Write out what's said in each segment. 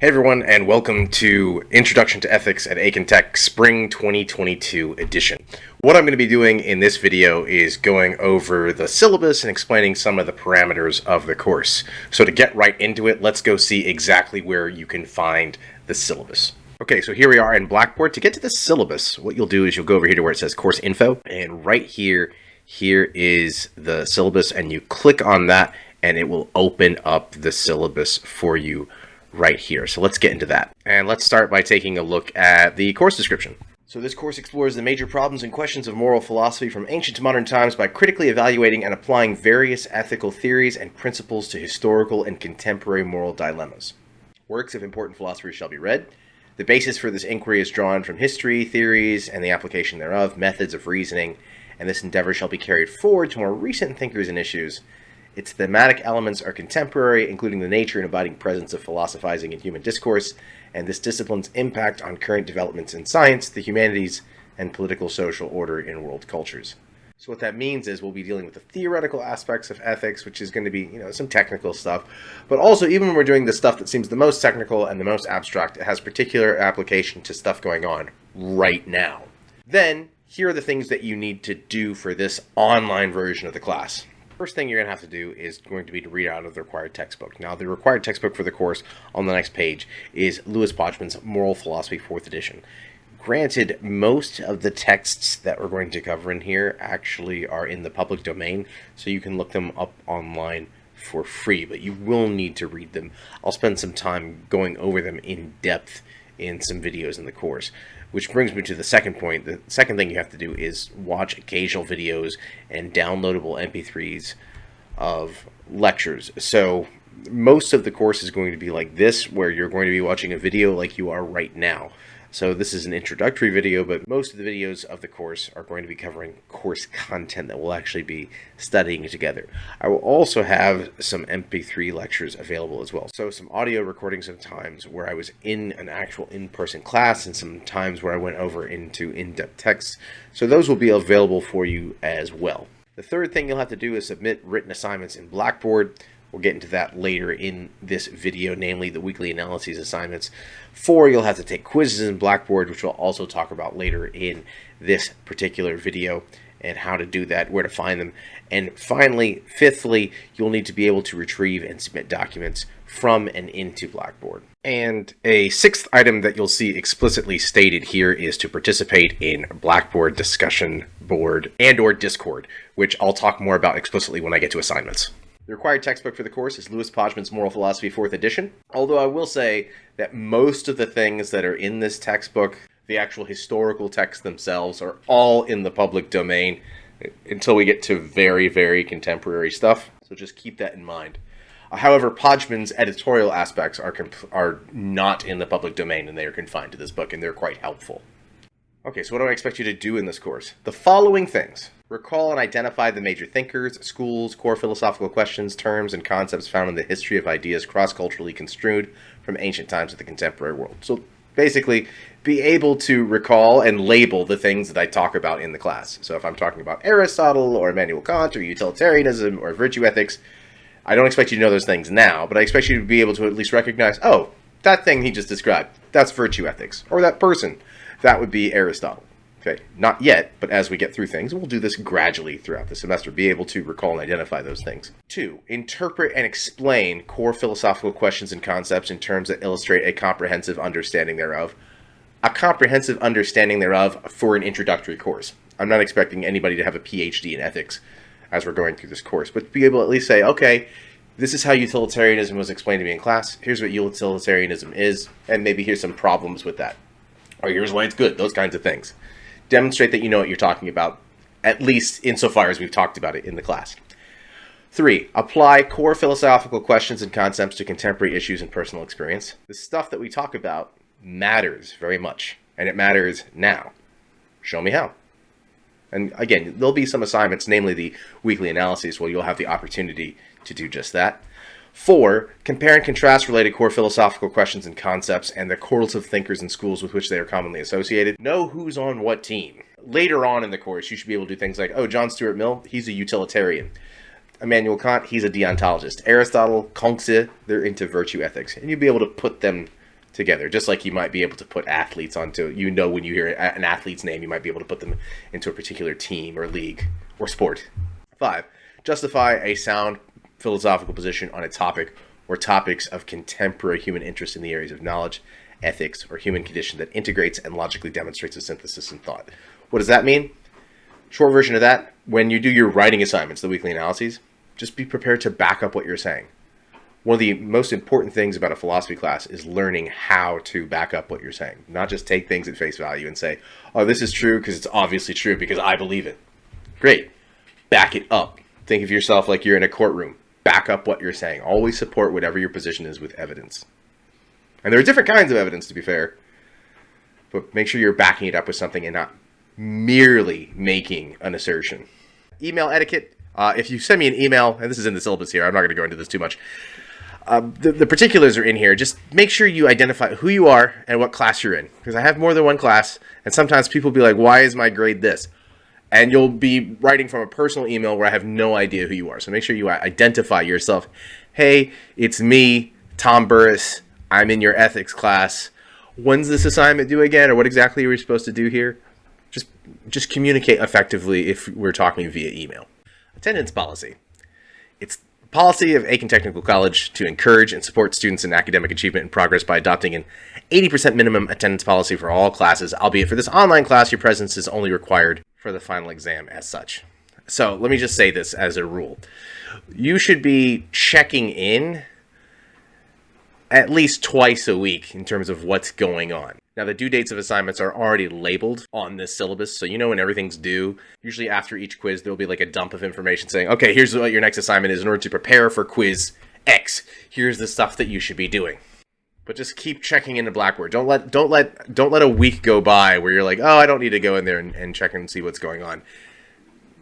Hey everyone, and welcome to Introduction to Ethics at Aiken Tech Spring 2022 edition. What I'm going to be doing in this video is going over the syllabus and explaining some of the parameters of the course. So to get right into it, let's go see exactly where you can find the syllabus. Okay, so here we are in Blackboard. To get to the syllabus, what you'll do is you'll go over here to where it says Course Info, and right here is the syllabus, and you click on that, and it will open up the syllabus for you right here. So let's get into that. And let's start by taking a look at the course description. So this course explores the major problems and questions of moral philosophy from ancient to modern times by critically evaluating and applying various ethical theories and principles to historical and contemporary moral dilemmas. Works of important philosophers shall be read. The basis for this inquiry is drawn from history, theories, and the application thereof, methods of reasoning, and this endeavor shall be carried forward to more recent thinkers and issues. Its thematic elements are contemporary, including the nature and abiding presence of philosophizing in human discourse, and this discipline's impact on current developments in science, the humanities, and political social order in world cultures. So what that means is we'll be dealing with the theoretical aspects of ethics, which is going to be, some technical stuff. But also, even when we're doing the stuff that seems the most technical and the most abstract, it has particular application to stuff going on right now. Then, here are the things that you need to do for this online version of the class. First thing you're going to have to do is going to be to read out of the required textbook. Now, the required textbook for the course on the next page is Louis Botchman's Moral Philosophy 4th edition. Granted, most of the texts that we're going to cover in here actually are in the public domain, so you can look them up online for free, but you will need to read them. I'll spend some time going over them in depth in some videos in the course. Which brings me to the second point. The second thing you have to do is watch occasional videos and downloadable MP3s of lectures. So most of the course is going to be like this, where you're going to be watching a video like you are right now. So this is an introductory video, but most of the videos of the course are going to be covering course content that we'll actually be studying together. I will also have some MP3 lectures available as well. So some audio recordings of times where I was in an actual in-person class and some times where I went over into in-depth texts. So those will be available for you as well. The third thing you'll have to do is submit written assignments in Blackboard. We'll get into that later in this video, namely the weekly analyses assignments. 4, you'll have to take quizzes in Blackboard, which we'll also talk about later in this particular video, and how to do that, where to find them. And finally, fifthly, you'll need to be able to retrieve and submit documents from and into Blackboard. And a sixth item that you'll see explicitly stated here is to participate in Blackboard discussion board and/or Discord, which I'll talk more about explicitly when I get to assignments. The required textbook for the course is Louis Botchman's Moral Philosophy 4th edition, although I will say that most of the things that are in this textbook, the actual historical texts themselves, are all in the public domain until we get to very, very contemporary stuff, so just keep that in mind. However, Botchman's editorial aspects are not in the public domain, and they are confined to this book, and they're quite helpful. Okay, so what do I expect you to do in this course? The following things. Recall and identify the major thinkers, schools, core philosophical questions, terms, and concepts found in the history of ideas cross-culturally construed from ancient times to the contemporary world. So basically, be able to recall and label the things that I talk about in the class. So if I'm talking about Aristotle or Immanuel Kant or utilitarianism or virtue ethics, I don't expect you to know those things now, but I expect you to be able to at least recognize, oh, that thing he just described, that's virtue ethics. Or that person, that would be Aristotle. Okay, not yet, but as we get through things, and we'll do this gradually throughout the semester, be able to recall and identify those things. 2, interpret and explain core philosophical questions and concepts in terms that illustrate a comprehensive understanding thereof. A comprehensive understanding thereof for an introductory course. I'm not expecting anybody to have a PhD in ethics as we're going through this course, but be able to at least say, okay, this is how utilitarianism was explained to me in class, here's what utilitarianism is, and maybe here's some problems with that. Or here's why it's good, those kinds of things. Demonstrate that you know what you're talking about, at least insofar as we've talked about it in the class. 3, apply core philosophical questions and concepts to contemporary issues and personal experience. The stuff that we talk about matters very much, and it matters now. Show me how. And again, there'll be some assignments, namely the weekly analyses, where you'll have the opportunity to do just that. 4, compare and contrast related core philosophical questions and concepts and the correlative thinkers and schools with which they are commonly associated. Know who's on what team. Later on in the course, you should be able to do things like, oh, John Stuart Mill, he's a utilitarian. Immanuel Kant, he's a deontologist. Aristotle, Kongzi, they're into virtue ethics. And you'll be able to put them together. Just like you might be able to put athletes onto, when you hear an athlete's name, you might be able to put them into a particular team or league or sport. 5, justify a sound philosophical position on a topic or topics of contemporary human interest in the areas of knowledge, ethics, or human condition that integrates and logically demonstrates a synthesis in thought. What does that mean? Short version of that, when you do your writing assignments, the weekly analyses, just be prepared to back up what you're saying. One of the most important things about a philosophy class is learning how to back up what you're saying. Not just take things at face value and say, oh, this is true because it's obviously true because I believe it. Great. Back it up. Think of yourself like you're in a courtroom. Back up what you're saying. Always support whatever your position is with evidence. And there are different kinds of evidence, to be fair. But make sure you're backing it up with something and not merely making an assertion. Email etiquette. If you send me an email, and this is in the syllabus here, I'm not going to go into this too much. The particulars are in here. Just make sure you identify who you are and what class you're in. Because I have more than one class, and sometimes people will be like, why is my grade this? And you'll be writing from a personal email where I have no idea who you are. So make sure you identify yourself. Hey, it's me, Tom Burris. I'm in your ethics class. When's this assignment due again? Or what exactly are we supposed to do here? Just communicate effectively if we're talking via email. Attendance policy. It's policy of Aiken Technical College to encourage and support students in academic achievement and progress by adopting an 80% minimum attendance policy for all classes, albeit for this online class, your presence is only required for the final exam as such. So let me just say this as a rule. You should be checking in at least twice a week in terms of what's going on. Now, the due dates of assignments are already labeled on this syllabus, so you know when everything's due. Usually after each quiz, there'll be like a dump of information saying, okay, here's what your next assignment is in order to prepare for quiz X. Here's the stuff that you should be doing. But just keep checking into Blackboard. Don't let a week go by where you're like, oh, I don't need to go in there and check and see what's going on.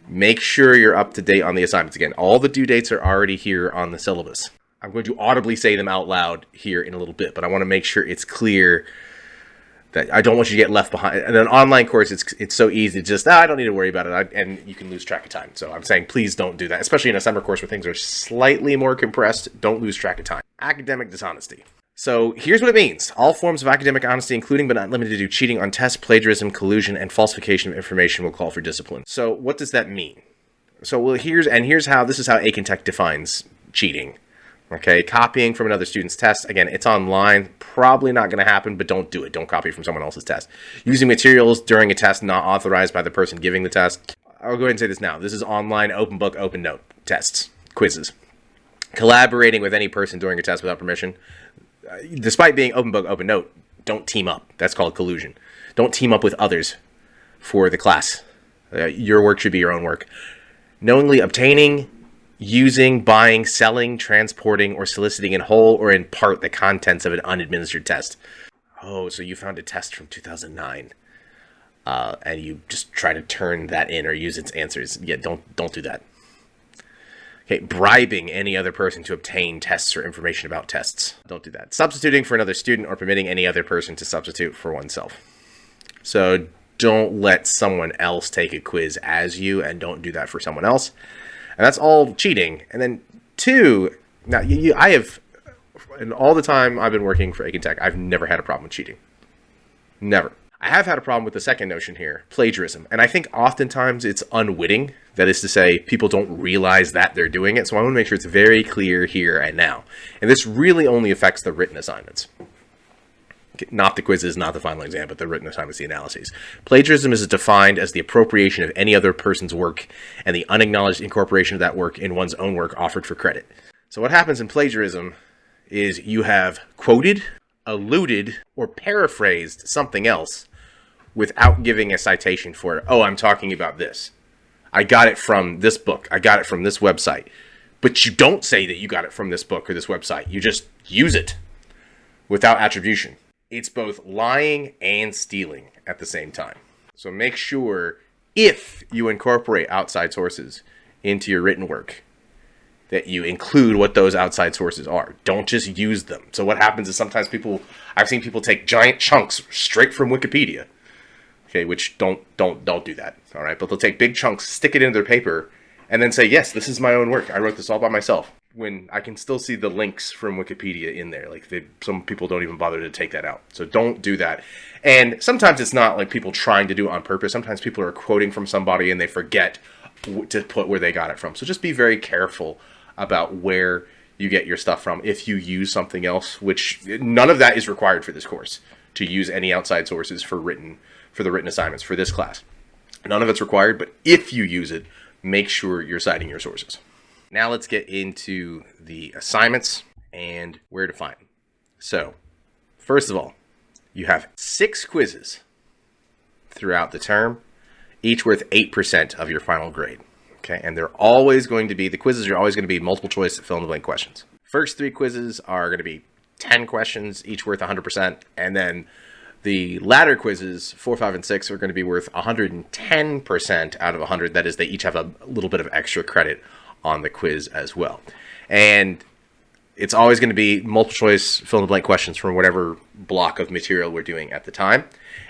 Make sure you're up to date on the assignments. Again, all the due dates are already here on the syllabus. I'm going to audibly say them out loud here in a little bit, but I want to make sure it's clear that I don't want you to get left behind. In an online course, it's so easy to just, I don't need to worry about it, and you can lose track of time. So I'm saying please don't do that, especially in a summer course where things are slightly more compressed. Don't lose track of time. Academic dishonesty. So here's what it means. All forms of academic honesty, including but not limited to cheating on tests, plagiarism, collusion, and falsification of information will call for discipline. So what does that mean? So here's how Aiken Tech defines cheating. Okay, copying from another student's test. Again, it's online. Probably not going to happen, but don't do it. Don't copy from someone else's test. Using materials during a test not authorized by the person giving the test. I'll go ahead and say this now. This is online, open book, open note tests, quizzes. Collaborating with any person during a test without permission. Despite being open book, open note, don't team up. That's called collusion. Don't team up with others for the class. Your work should be your own work. Knowingly obtaining, using, buying, selling, transporting, or soliciting in whole or in part the contents of an unadministered test. Oh, so you found a test from 2009, and you just try to turn that in or use its answers. Yeah, don't do that. Okay, bribing any other person to obtain tests or information about tests. Don't do that. Substituting for another student or permitting any other person to substitute for oneself. So don't let someone else take a quiz as you, and don't do that for someone else. And that's all cheating. And then 2, now I have, in all the time I've been working for Aiken Tech, I've never had a problem with cheating. Never. I have had a problem with the second notion here, plagiarism. And I think oftentimes it's unwitting. That is to say, people don't realize that they're doing it. So I want to make sure it's very clear here and now. And this really only affects the written assignments. Not the quizzes, not the final exam, but the written assignments, the analyses. Plagiarism is defined as the appropriation of any other person's work and the unacknowledged incorporation of that work in one's own work offered for credit. So what happens in plagiarism is you have quoted, alluded, or paraphrased something else without giving a citation for it. Oh, I'm talking about this. I got it from this book. I got it from this website. But you don't say that you got it from this book or this website. You just use it without attribution. It's both lying and stealing at the same time. So make sure, if you incorporate outside sources into your written work, that you include what those outside sources are. Don't just use them. So what happens is sometimes I've seen people take giant chunks straight from Wikipedia. Okay, which don't do that. All right, but they'll take big chunks, stick it into their paper, and then say, yes, this is my own work. I wrote this all by myself. when I can still see the links from Wikipedia in there. Like some people don't even bother to take that out. So don't do that. And sometimes it's not like people trying to do it on purpose. Sometimes people are quoting from somebody and they forget to put where they got it from. So just be very careful about where you get your stuff from if you use something else, which none of that is required for this course, to use any outside sources for the written assignments for this class. None of it's required, but if you use it, make sure you're citing your sources. Now let's get into the assignments and where to find them. So, first of all, you have 6 quizzes throughout the term, each worth 8% of your final grade. Okay, and the quizzes are always going to be multiple choice fill-in-the-blank questions. First 3 quizzes are going to be 10 questions, each worth 100%, and then the latter quizzes, 4, 5, and 6, are going to be worth 110% out of 100. That is, they each have a little bit of extra credit on the quiz as well. And it's always going to be multiple choice fill-in-the-blank questions from whatever block of material we're doing at the time.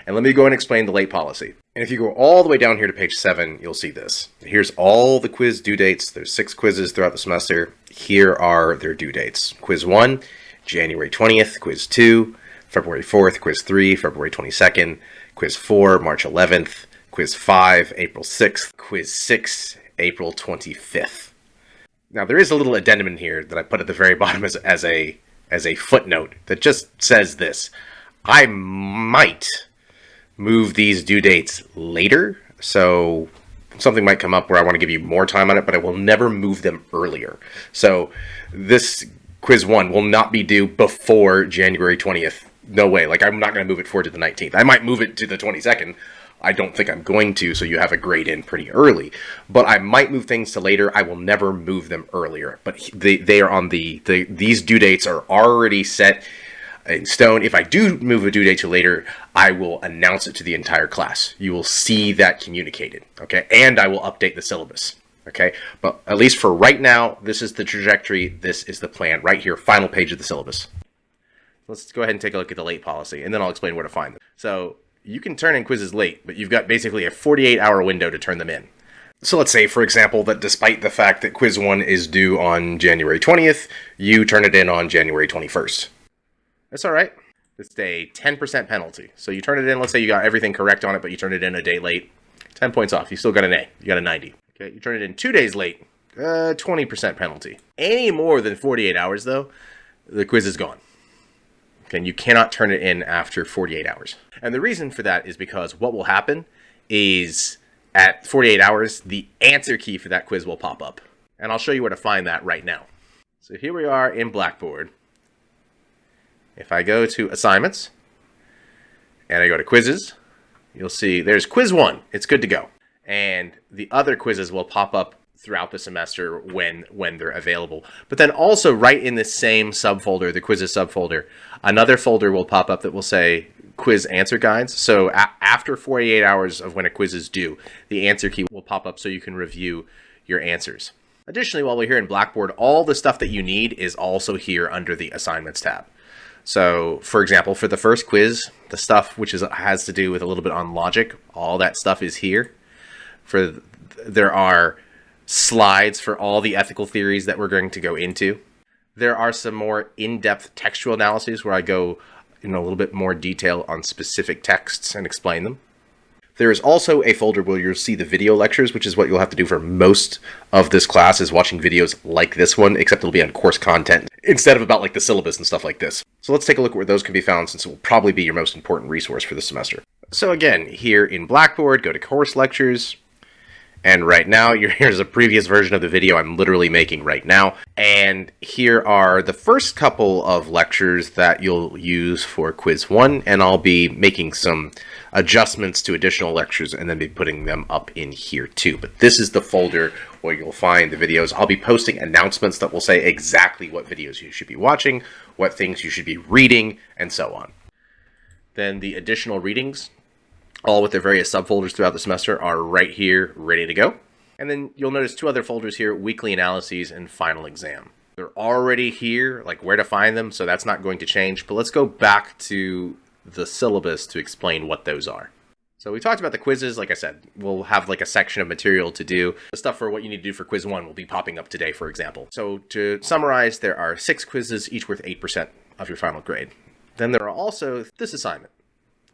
And let me go and explain the late policy. And if you go all the way down here to page 7, you'll see this. Here's all the quiz due dates. There's 6 quizzes throughout the semester. Here are their due dates. Quiz 1, January 20th. Quiz 2, February 4th. Quiz 3, February 22nd. Quiz 4, March 11th. Quiz 5, April 6th. Quiz 6, April 25th. Now, there is a little addendum in here that I put at the very bottom as a footnote that just says this. I might move these due dates later, so something might come up where I want to give you more time on it, but I will never move them earlier. So this quiz 1 will not be due before January 20th. No way. Like, I'm not going to move it forward to the 19th. I might move it to the 22nd. I don't think I'm going to, so you have a grade in pretty early. But I might move things to later. I will never move them earlier. But they are on these due dates are already set in stone. If I do move a due date to later, I will announce it to the entire class. You will see that communicated, okay? And I will update the syllabus, okay? But at least for right now, this is the trajectory. This is the plan right here, final page of the syllabus. Let's go ahead and take a look at the late policy, and then I'll explain where to find them. So you can turn in quizzes late, but you've got basically a 48-hour window to turn them in. So let's say, for example, that despite the fact that quiz 1 is due on January 20th, you turn it in on January 21st. That's all right. It's a 10% penalty. So you turn it in, let's say you got everything correct on it, but you turn it in a day late, 10 points off. You still got an A. You got a 90. Okay, you turn it in 2 days late, 20% penalty. Any more than 48 hours, though, the quiz is gone. And you cannot turn it in after 48 hours. And the reason for that is because what will happen is at 48 hours, the answer key for that quiz will pop up. And I'll show you where to find that right now. So here we are in Blackboard. If I go to assignments and I go to quizzes, you'll see there's quiz 1. It's good to go. And the other quizzes will pop up throughout the semester when they're available. But then also right in this same subfolder, the quizzes subfolder, another folder will pop up that will say quiz answer guides. So after 48 hours of when a quiz is due, the answer key will pop up so you can review your answers. Additionally, while we're here in Blackboard, all the stuff that you need is also here under the assignments tab. So, for example, for the first quiz, the stuff which has to do with a little bit on logic, all that stuff is here. There are slides for all the ethical theories that we're going to go into. There are some more in-depth textual analyses where I go in a little bit more detail on specific texts and explain them. There is also a folder where you'll see the video lectures, which is what you'll have to do for most of this class, is watching videos like this one, except it'll be on course content instead of about like the syllabus and stuff like this. So let's take a look at where those can be found, since it will probably be your most important resource for the semester. So again, here in Blackboard, go to course lectures. And right now, here's a previous version of the video I'm literally making right now. And here are the first couple of lectures that you'll use for quiz 1. And I'll be making some adjustments to additional lectures and then be putting them up in here too. But this is the folder where you'll find the videos. I'll be posting announcements that will say exactly what videos you should be watching, what things you should be reading, and so on. Then the additional readings, all with their various subfolders throughout the semester, are right here, ready to go. And then you'll notice 2 other folders here, weekly analyses and final exam. They're already here, like where to find them, so that's not going to change. But let's go back to the syllabus to explain what those are. So we talked about the quizzes. Like I said, we'll have like a section of material to do. The stuff for what you need to do for quiz 1 will be popping up today, for example. So to summarize, there are 6 quizzes, each worth 8% of your final grade. Then there are also this assignment,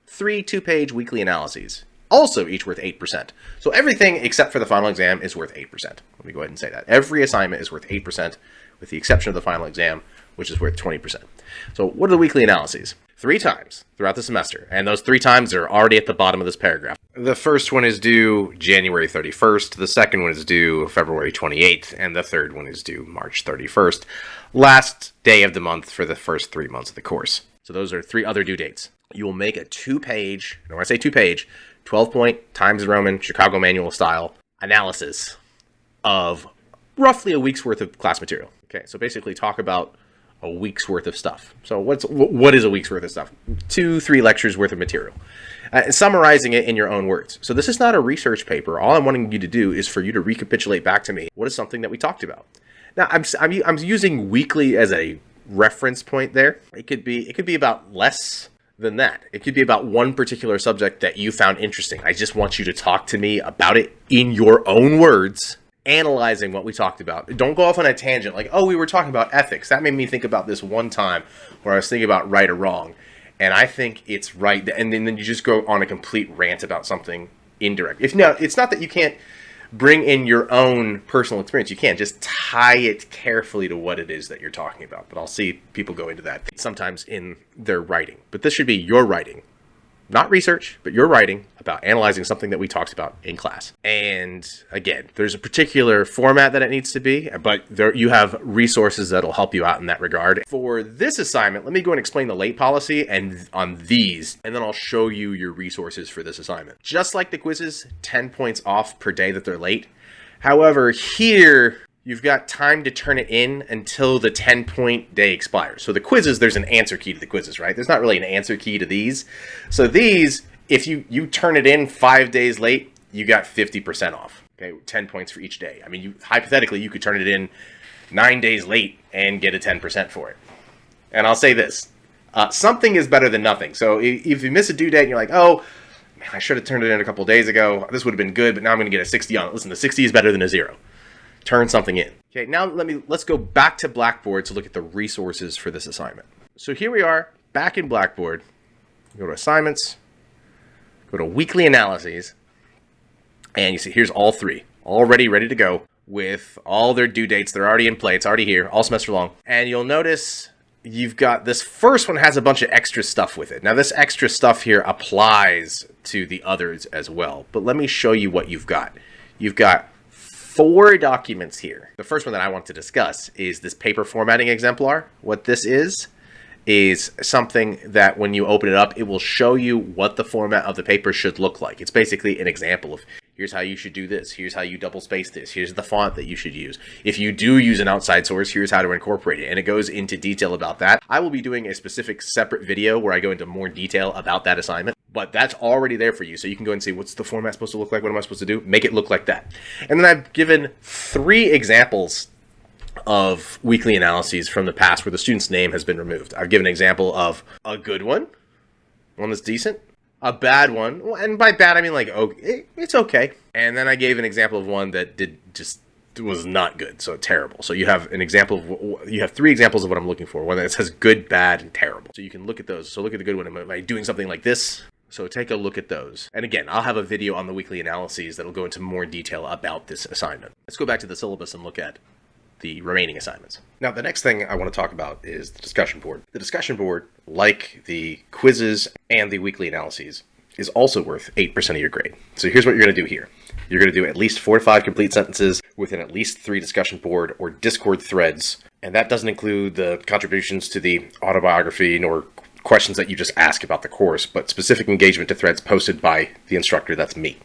3 2-page weekly analyses, also each worth 8%. So everything except for the final exam is worth 8%. Let me go ahead and say that. Every assignment is worth 8%, with the exception of the final exam, which is worth 20%. So what are the weekly analyses? 3 times throughout the semester, and those 3 times are already at the bottom of this paragraph. The first one is due January 31st, the second one is due February 28th, and the third one is due March 31st. Last day of the month for the first 3 months of the course. So those are 3 other due dates. You will make a 2-page, and when I say 2-page, 12-point Times Roman Chicago manual style analysis of roughly a week's worth of class material. Okay, so basically talk about a week's worth of stuff. So what is a week's worth of stuff? 2-3 lectures worth of material. Summarizing it in your own words. So this is not a research paper. All I'm wanting you to do is for you to recapitulate back to me what is something that we talked about. Now I'm using weekly as a reference point there. It could be about less than that. It could be about one particular subject that you found interesting. I just want you to talk to me about it in your own words, analyzing what we talked about. Don't go off on a tangent like, oh, we were talking about ethics. That made me think about this one time where I was thinking about right or wrong. And I think it's right. And then you just go on a complete rant about something indirect. It's not that you can't bring in your own personal experience. You can just tie it carefully to what it is that you're talking about. But I'll see people go into that sometimes in their writing. But this should be your writing. Not research, but your writing about analyzing something that we talked about in class. And again, there's a particular format that it needs to be, but you have resources that'll help you out in that regard. For this assignment, let me go and explain the late policy and on these, and then I'll show you your resources for this assignment. Just like the quizzes, 10 points off per day that they're late. However, here, you've got time to turn it in until the 10-point day expires. So the quizzes, there's an answer key to the quizzes, right? There's not really an answer key to these. So these, if you turn it in 5 days late, you got 50% off. Okay, 10 points for each day. I mean, hypothetically, you could turn it in 9 days late and get a 10% for it. And I'll say this, something is better than nothing. So if you miss a due date and you're like, oh, man, I should have turned it in a couple days ago. This would have been good, but now I'm going to get a 60 on it. Listen, the 60 is better than a 0. Turn something in. Okay, now let's go back to Blackboard to look at the resources for this assignment. So here we are, back in Blackboard. Go to Assignments, go to Weekly Analyses, and you see here's all 3, already ready to go with all their due dates. They're already in play. It's already here, all semester long. And you'll notice you've got this first one has a bunch of extra stuff with it. Now this extra stuff here applies to the others as well. But let me show you what you've got. You've got 4 documents here. The first one that I want to discuss is this paper formatting exemplar. What this is something that when you open it up, it will show you what the format of the paper should look like. It's basically an example of here's how you should do this. Here's how you double space this. Here's the font that you should use. If you do use an outside source, here's how to incorporate it. And it goes into detail about that. I will be doing a specific separate video where I go into more detail about that assignment. But that's already there for you. So you can go and see what's the format supposed to look like? What am I supposed to do? Make it look like that. And then I've given 3 examples of weekly analyses from the past where the student's name has been removed. I've given an example of a good one that's decent, a bad one, and by bad I mean like, oh, it's okay. And then I gave an example of one that was not good, so terrible. So you have an example you have 3 examples of what I'm looking for. One that says good, bad, and terrible. So you can look at those. So look at the good one. Am I doing something like this? So take a look at those. And again, I'll have a video on the weekly analyses that'll go into more detail about this assignment. Let's go back to the syllabus and look at the remaining assignments. Now, the next thing I want to talk about is the discussion board. The discussion board, like the quizzes and the weekly analyses, is also worth 8% of your grade. So here's what you're going to do here. You're going to do at least 4 to 5 complete sentences within at least 3 discussion board or Discord threads. And that doesn't include the contributions to the autobiography nor questions that you just ask about the course, but specific engagement to threads posted by the instructor, that's me.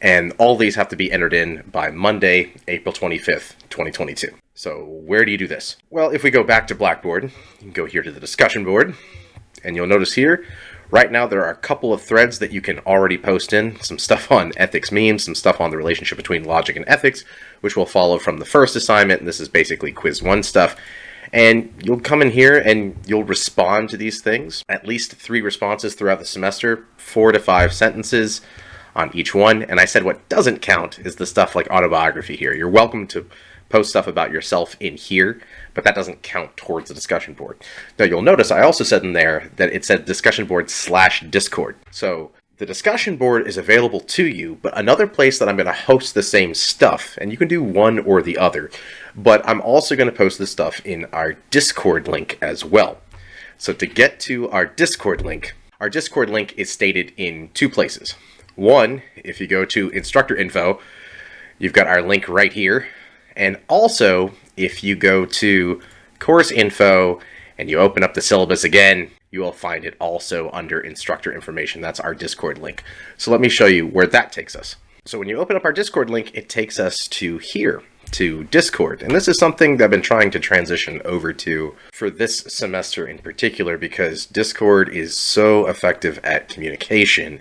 And all these have to be entered in by Monday, April 25th, 2022. So where do you do this? Well, if we go back to Blackboard, you can go here to the discussion board, and you'll notice here, right now there are a couple of threads that you can already post in, some stuff on ethics memes, some stuff on the relationship between logic and ethics, which will follow from the first assignment, and this is basically quiz 1 stuff. And you'll come in here and you'll respond to these things. At least 3 responses throughout the semester, 4 to 5 sentences. on each one. And I said what doesn't count is the stuff like autobiography here. You're welcome to post stuff about yourself in here, but that doesn't count towards the discussion board. Now you'll notice I also said in there that it said discussion board / Discord. So the discussion board is available to you, but another place that I'm going to host the same stuff, and you can do one or the other, but I'm also going to post this stuff in our Discord link as well. So to get to our Discord link is stated in two places. One, if you go to instructor info, you've got our link right here. And also, if you go to course info and you open up the syllabus again, you will find it also under instructor information. That's our Discord link. So let me show you where that takes us. So when you open up our Discord link, it takes us to here, to Discord. And this is something that I've been trying to transition over to for this semester in particular, because Discord is so effective at communication.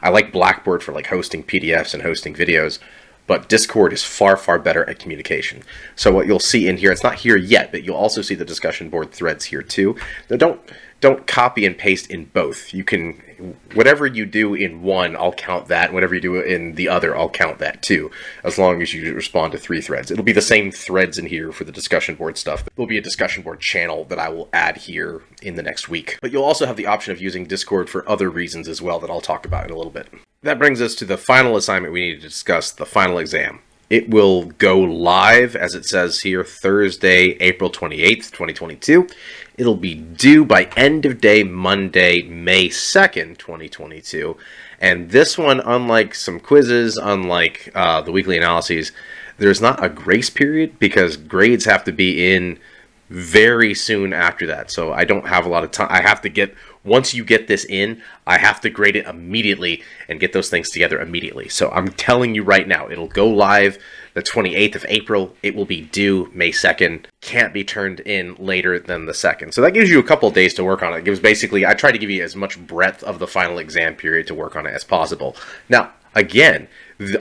I like Blackboard for like hosting PDFs and hosting videos, but Discord is far, far better at communication. So what you'll see in here, it's not here yet, but you'll also see the discussion board threads here too. Now don't copy and paste in both. You can, whatever you do in one, I'll count that. Whatever you do in the other, I'll count that too, as long as you respond to 3 threads. It'll be the same threads in here for the discussion board stuff. There'll be a discussion board channel that I will add here in the next week. But you'll also have the option of using Discord for other reasons as well that I'll talk about in a little bit. That brings us to the final assignment we need to discuss, the final exam. It will go live, as it says here, Thursday, April 28th, 2022. It'll be due by end of day Monday, May 2nd, 2022. And this one, unlike some quizzes, unlike the weekly analyses, there's not a grace period because grades have to be in very soon after that. So I don't have a lot of time. I have to get, once you get this in, I have to grade it immediately and get those things together immediately. So I'm telling you right now, it'll go live the 28th of April. It will be due May 2nd. Can't be turned in later than the 2nd. So that gives you a couple of days to work on it. It gives basically, I try to give you as much breadth of the final exam period to work on it as possible. Now, again,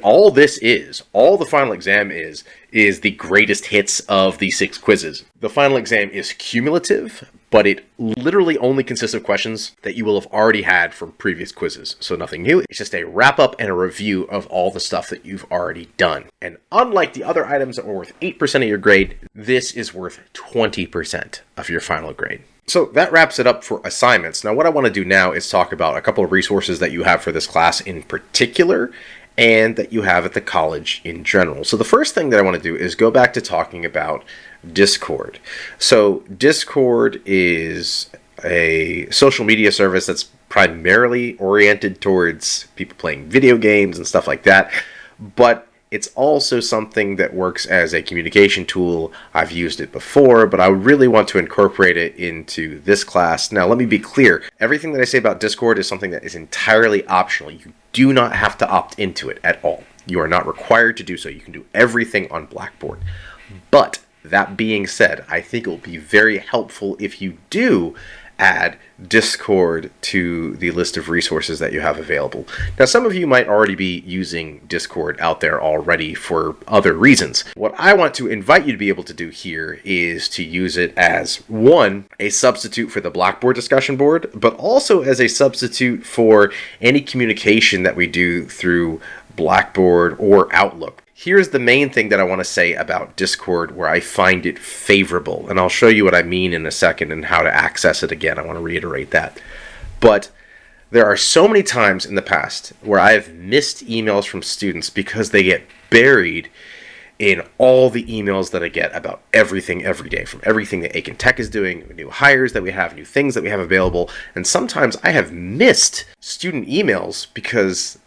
all the final exam is the greatest hits of the 6 quizzes. The final exam is cumulative, but it literally only consists of questions that you will have already had from previous quizzes. So nothing new. It's just a wrap up and a review of all the stuff that you've already done. And unlike the other items that were worth 8% of your grade, this is worth 20% of your final grade. So that wraps it up for assignments. Now what I want to do now is talk about a couple of resources that you have for this class in particular, and that you have at the college in general. So the first thing that I want to do is go back to talking about Discord. So Discord is a social media service that's primarily oriented towards people playing video games and stuff like that, but it's also something that works as a communication tool. I've used it before, but I really want to incorporate it into this class. Now, let me be clear. Everything that I say about Discord is something that is entirely optional. You do not have to opt into it at all. You are not required to do so. You can do everything on Blackboard. But that being said, I think it will be very helpful if you do add Discord to the list of resources that you have available. Now, some of you might already be using Discord out there already for other reasons. What I want to invite you to be able to do here is to use it as, one, a substitute for the Blackboard discussion board, but also as a substitute for any communication that we do through Blackboard or Outlook. Here's the main thing that I want to say about Discord where I find it favorable, and I'll show you what I mean in a second and how to access it again. I want to reiterate that. But there are so many times in the past where I have missed emails from students because they get buried in all the emails that I get about everything every day, from everything that Aiken Tech is doing, new hires that we have, new things that we have available. And sometimes I have missed student emails because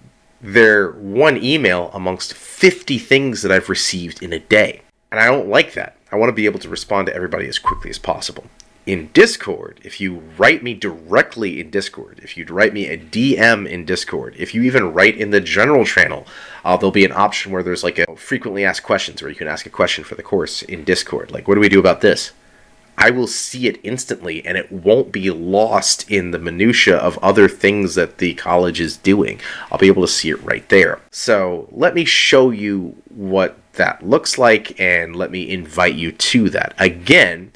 they're one email amongst 50 things that I've received in a day. And I don't like that. I want to be able to respond to everybody as quickly as possible. In Discord, if you write me directly in Discord, if you'd write me a DM in Discord, if you even write in the general channel, there'll be an option where there's like a frequently asked questions, where you can ask a question for the course in Discord. Like, what do we do about this? I will see it instantly, and it won't be lost in the minutia of other things that the college is doing. I'll be able to see it right there. So let me show you what that looks like, and let me invite you to that. Again,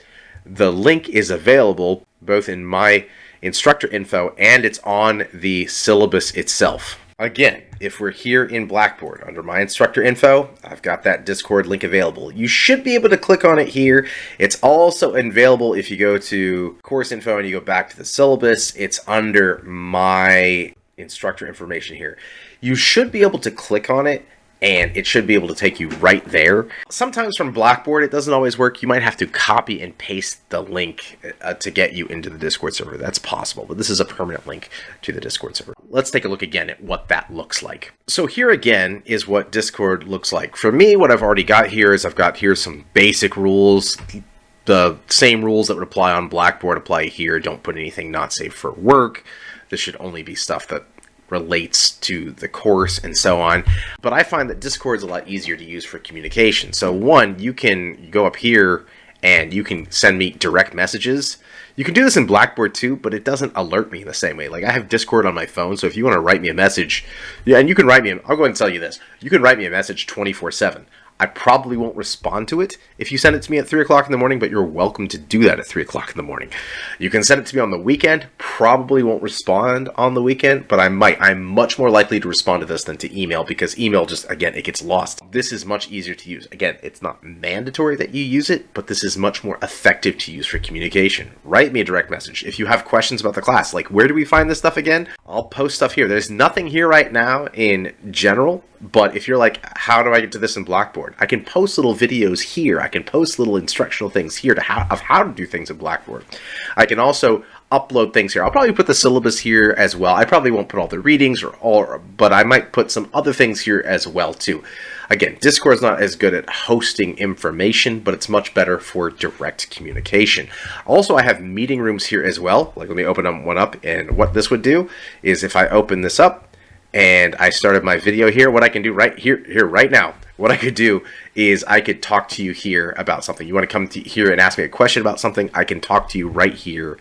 the link is available both in my instructor info and it's on the syllabus itself. Again, if we're here in Blackboard under my instructor info, I've got that Discord link available. You should be able to click on it here. It's also available if you go to course info and you go back to the syllabus. It's under my instructor information here. You should be able to click on it and it should be able to take you right there. Sometimes from Blackboard, it doesn't always work. You might have to copy and paste the link to get you into the Discord server. That's possible, but this is a permanent link to the Discord server. Let's take a look again at what that looks like. So here again is what Discord looks like. For me, what I've already got here is I've got here some basic rules. The same rules that would apply on Blackboard apply here. Don't put anything not safe for work. This should only be stuff that relates to the course and so on. But I find that Discord is a lot easier to use for communication. So one, you can go up here and you can send me direct messages. You can do this in Blackboard too, but it doesn't alert me the same way. Like I have Discord on my phone, so if you want to write me a message, yeah, and you can write me, I'll go ahead and tell you this. You can write me a message 24/7. I probably won't respond to it if you send it to me at 3 o'clock in the morning, but you're welcome to do that at 3 o'clock in the morning. You can send it to me on the weekend. Probably won't respond on the weekend, but I might. I'm much more likely to respond to this than to email because email just, again, it gets lost. This is much easier to use. Again, it's not mandatory that you use it, but this is much more effective to use for communication. Write me a direct message. If you have questions about the class, like where do we find this stuff again? I'll post stuff here. There's nothing here right now in general, but if you're like, how do I get to this in Blackboard? I can post little videos here. I can post little instructional things here of how to do things in Blackboard. I can also upload things here. I'll probably put the syllabus here as well. I probably won't put all the readings but I might put some other things here as well too. Again, Discord's not as good at hosting information, but it's much better for direct communication. Also, I have meeting rooms here as well. Like let me open one up, and what this would do is if I open this up, and I started my video here, what I can do right here right now, what I could do is I could talk to you here about something. You want to come to here and ask me a question about something, I can talk to you right here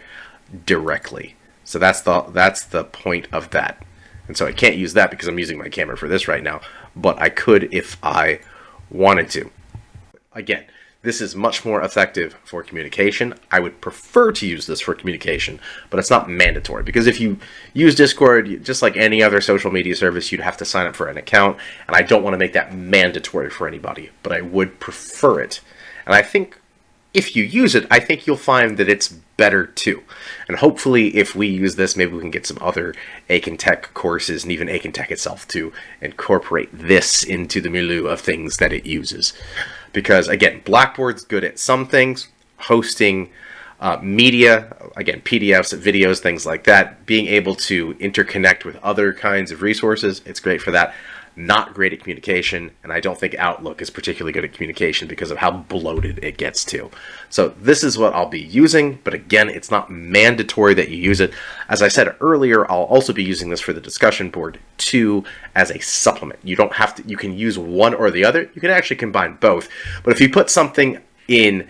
directly. So that's the point of that. And so I can't use that because I'm using my camera for this right now, but I could if I wanted to. Again, this is much more effective for communication. I would prefer to use this for communication, but it's not mandatory because if you use Discord, just like any other social media service, you'd have to sign up for an account, and I don't want to make that mandatory for anybody, but I would prefer it. And I think if you use it, I think you'll find that it's better too. And hopefully if we use this, maybe we can get some other Aiken Tech courses and even Aiken Tech itself to incorporate this into the milieu of things that it uses. Because again, Blackboard's good at some things, hosting media, again, PDFs, videos, things like that, being able to interconnect with other kinds of resources, it's great for that. Not great at communication, and I don't think Outlook is particularly good at communication because of how bloated it gets to. So this is what I'll be using, but again, it's not mandatory that you use it. As I said earlier, I'll also be using this for the discussion board too as a supplement. You don't have to, you can use one or the other. You can actually combine both. But if you put something in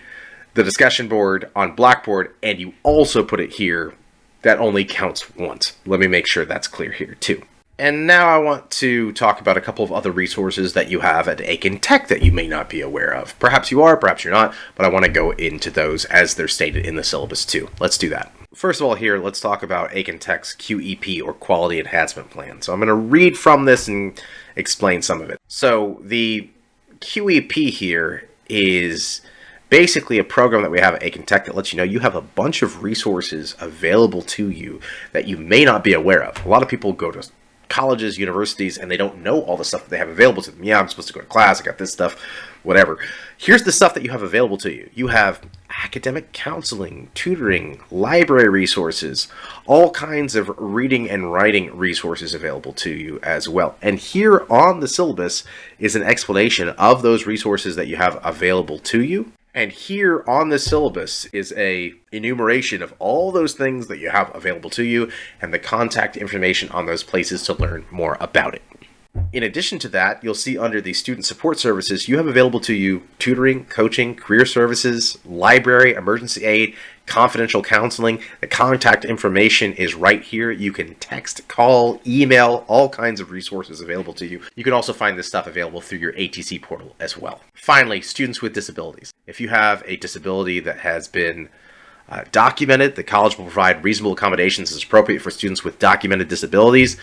the discussion board on Blackboard and you also put it here, that only counts once. Let me make sure that's clear here too. And now I want to talk about a couple of other resources that you have at Aiken Tech that you may not be aware of. Perhaps you are, perhaps you're not, but I want to go into those as they're stated in the syllabus too. Let's do that. First of all here, let's talk about Aiken Tech's QEP, or Quality Enhancement Plan. So I'm going to read from this and explain some of it. So the QEP here is basically a program that we have at Aiken Tech that lets you know you have a bunch of resources available to you that you may not be aware of. A lot of people go to colleges, universities, and they don't know all the stuff that they have available to them. Yeah, I'm supposed to go to class, I got this stuff, whatever. Here's the stuff that you have available to you. You have academic counseling, tutoring, library resources, all kinds of reading and writing resources available to you as well. And here on the syllabus is an explanation of those resources that you have available to you. And here on the syllabus is a enumeration of all those things that you have available to you and the contact information on those places to learn more about it. In addition to that, you'll see under the student support services, you have available to you tutoring, coaching, career services, library, emergency aid, confidential counseling. The contact information is right here. You can text, call, email, all kinds of resources available to you. You can also find this stuff available through your ATC portal as well. Finally, students with disabilities. If you have a disability that has been Documented, the college will provide reasonable accommodations as appropriate for students with documented disabilities.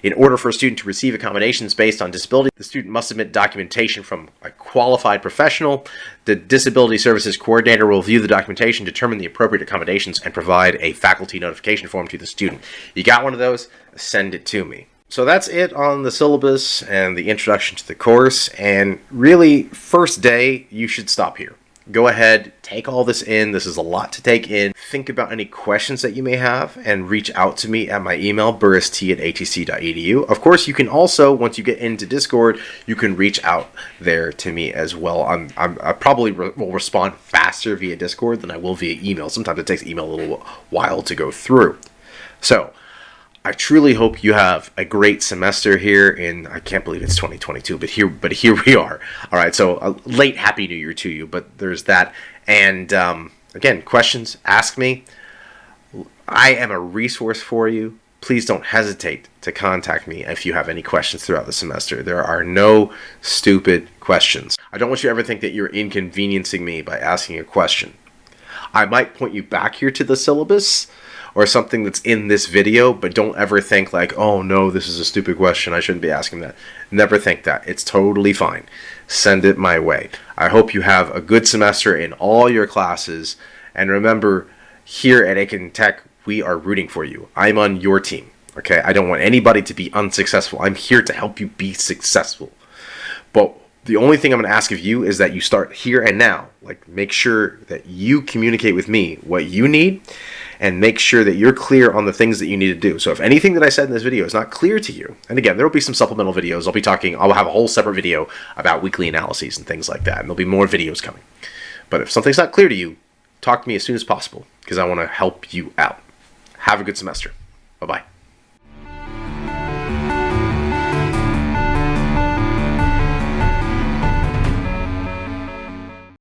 In order for a student to receive accommodations based on disability, the student must submit documentation from a qualified professional. The Disability Services Coordinator will view the documentation, determine the appropriate accommodations, and provide a faculty notification form to the student. You got one of those? Send it to me. So that's it on the syllabus and the introduction to the course. And really, first day, you should stop here. Go ahead, take all this in. This is a lot to take in. Think about any questions that you may have and reach out to me at my email, burrist@atc.edu. Of course, you can also, once you get into Discord, you can reach out there to me as well. I probably will respond faster via Discord than I will via email. Sometimes it takes email a little while to go through. So, I truly hope you have a great semester here in, I can't believe it's 2022, but here we are. All right, so a late Happy New Year to you, but there's that. And again, questions, ask me. I am a resource for you. Please don't hesitate to contact me if you have any questions throughout the semester. There are no stupid questions. I don't want you to ever think that you're inconveniencing me by asking a question. I might point you back here to the syllabus or something that's in this video, but don't ever think like, oh no, this is a stupid question, I shouldn't be asking that. Never think that. It's totally fine. Send it my way. I hope you have a good semester in all your classes, and remember, here at Aiken Tech, we are rooting for you. I'm on your team, okay? I don't want anybody to be unsuccessful. I'm here to help you be successful. But the only thing I'm going to ask of you is that you start here and now. Like, make sure that you communicate with me what you need, and make sure that you're clear on the things that you need to do. So if anything that I said in this video is not clear to you, and again, there will be some supplemental videos. I'll have a whole separate video about weekly analyses and things like that, and there'll be more videos coming. But if something's not clear to you, talk to me as soon as possible, because I want to help you out. Have a good semester. Bye-bye.